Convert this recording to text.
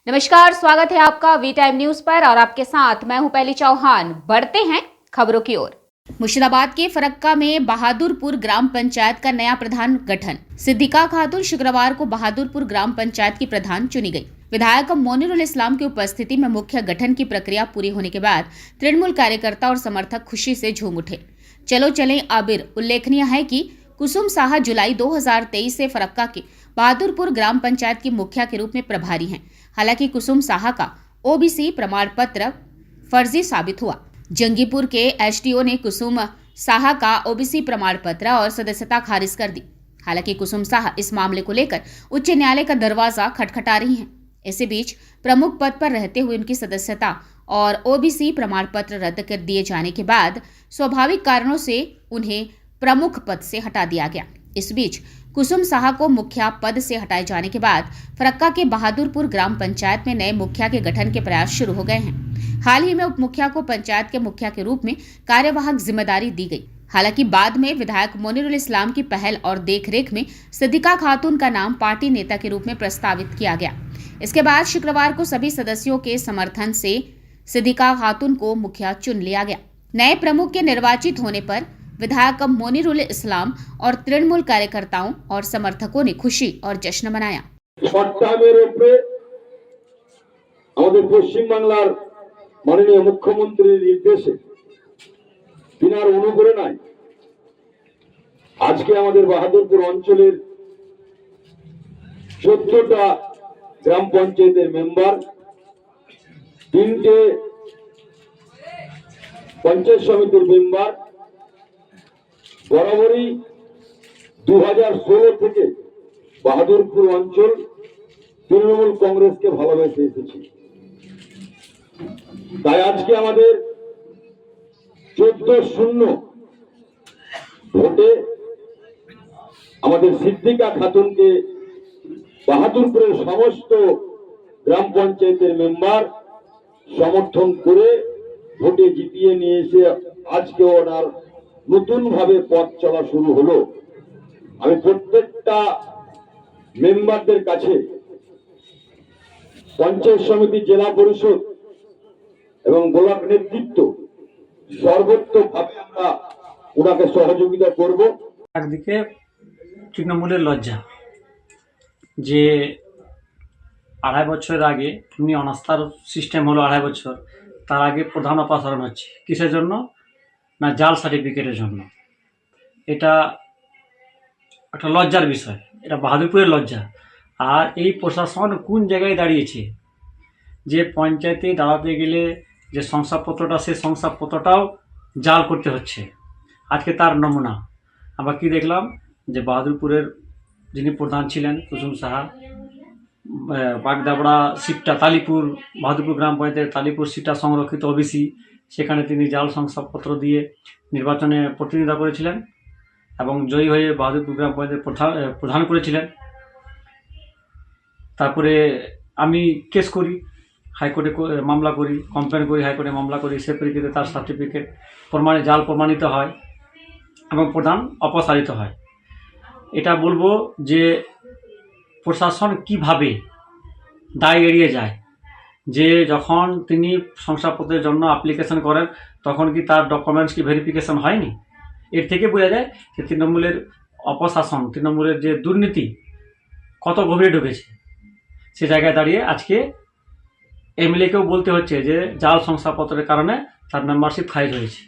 नमस्कार, स्वागत है आपका वी टाइम न्यूज पर और आपके साथ मैं हूं पहली चौहान। बढ़ते हैं खबरों की ओर। मुर्शिदाबाद के फरक्का में बहादुरपुर ग्राम पंचायत का नया प्रधान गठन। सिद्दीका खातून शुक्रवार को बहादुरपुर ग्राम पंचायत की प्रधान चुनी गई। विधायक मोनिरुल इस्लाम की उपस्थिति में मुख्य गठन की प्रक्रिया पूरी होने के बाद तृणमूल कार्यकर्ता और समर्थक खुशी से झूम उठे। चलो चलें आबिर। उल्लेखनीय है कि कुसुम साहा जुलाई 2023 से फरक्का के बहादुरपुर ग्राम पंचायत की मुखिया के रूप में प्रभारी हैं। हालांकि कुसुम साहा का ओबीसी प्रमाण पत्र फर्जी साबित हुआ। जंगीपुर के एसडीओ ने कुसुम साहा का ओबीसी प्रमाण पत्र और सदस्यता खारिज कर दी। हालांकि कुसुम साहा इस मामले को लेकर उच्च न्यायालय का दरवाजा खटखटा रही हैं। इसी बीच प्रमुख पद पर रहते हुए उनकी सदस्यता और ओबीसी प्रमाण पत्र रद्द कर दिए जाने के बाद स्वाभाविक कारणों से उन्हें प्रमुख पद से हटा दिया गया। इस बीच कुसुम साहा को मुखिया पद से हटाए जाने के बाद फरक्का के बहादुरपुर ग्राम पंचायत में नए मुखिया के गठन के प्रयास शुरू हो गए हैं। हाल ही में उप मुखिया को पंचायत के मुखिया के रूप में कार्यवाहक जिम्मेदारी दी गई। हालांकि बाद में विधायक मोनिरुल इस्लाम की पहल और देखरेख में सिद्दीका खातून का नाम पार्टी नेता के रूप में प्रस्तावित किया गया। इसके बाद शुक्रवार को सभी सदस्यों के समर्थन से सिद्दीका खातून को मुखिया चुन लिया गया। नए प्रमुख के निर्वाचित होने पर विधायक मोनिरुल इस्लाम और तृणमूल कार्यकर्ताओं और समर्थकों ने खुशी और जश्न मनाया। पश्चिम बांगलार माननीय मुख्यमंत्री निर्देशे तिनार अनुप्रेरणाय आज के बहादुरपुर अंचलेर 14टा ग्राम पंचायतेर मेम्बर 3টে पंचायत समितिर मेम्बर बराबरই 2016 থেকে बहादुरपुर अंचल तृणमूल कांग्रेस के ভালোবেসে এসেছি। তাই আজকে আমাদের 14-0 ভোটে আমাদের সিদ্দিকা খাতুনকে বাহাদুরপুরের সমস্ত গ্রাম পঞ্চায়েতের মেম্বার সমর্থন করে ভোটে জিতিয়ে নিয়ে এসে আজকে ওনার নতুন ভাবে পথ চলা শুরু হলো। আমি প্রত্যেকটা মেম্বারদের কাছে পঞ্চায়েত সমিতি, জেলা পরিষদ এবং ব্লক নেতৃত্ব সর্বোচ্চভাবে আমরা ওনাকে সহযোগিতা করব। একদিকে তৃণমূলের লজ্জা যে 2.5 বছর আগে এমনি অনাস্থার সিস্টেম হলো 2.5 বছর, তার আগে প্রধান অপসারণ হচ্ছে কিসের জন্য না জাল সার্টিফিকেটের জন্য। এটা একটা লজ্জার বিষয়, এটা বাহাদুরপুরের লজ্জা। আর এই প্রশাসন কোন জায়গায় দাঁড়িয়েছে যে পঞ্চায়েতে দাঁড়াতে গেলে যে শংসাপত্রটা, সেই শংসাপত্রটাও জাল করতে হচ্ছে। আজকে তার নমুনা আমরা কি দেখলাম যে বাহাদুরপুরের যিনি প্রধান ছিলেন কুসুম সাহা, বাগদাবড়া সিটটা তালিপুর, বাহাদুরপুর গ্রাম পঞ্চায়েতের তালিপুর সিটটা সংরক্ষিত ওবিসি, সেখানে তিনি জাল শংসাপত্র দিয়ে নির্বাচনে প্রতিনিধিত্ব করেছিলেন এবং জয়ী হয়ে বাহাদুরপুর গ্রাম পঞ্চায়েতের প্রধান করেছিলেন। তারপরে আমি কেস করি, হাইকোর্টে মামলা করি, কমপ্লেন করি, হাইকোর্টে মামলা করি, সে পরিপ্রেক্ষিতে তার সার্টিফিকেট জাল প্রমাণিত হয় এবং প্রধান অপসারিত হয়। এটা বলবো যে প্রশাসন কিভাবে দায় এড়িয়ে যায়, যে যখন তিনি শংসাপত্রের জন্য অ্যাপ্লিকেশন করেন তখন কি তার ডকুমেন্টস কি ভেরিফিকেশন হয়নি? এর থেকে বোঝা যায় যে তৃণমূলের অপশাসন, তৃণমূলের যে দুর্নীতি কত গভীরে ঢুকেছে। সে জায়গায় দাঁড়িয়ে আজকে এমএলএকেও বলতে হচ্ছে যে জাল শংসাপত্রের কারণে তার মেম্বারশিপ খারিজ হয়েছে।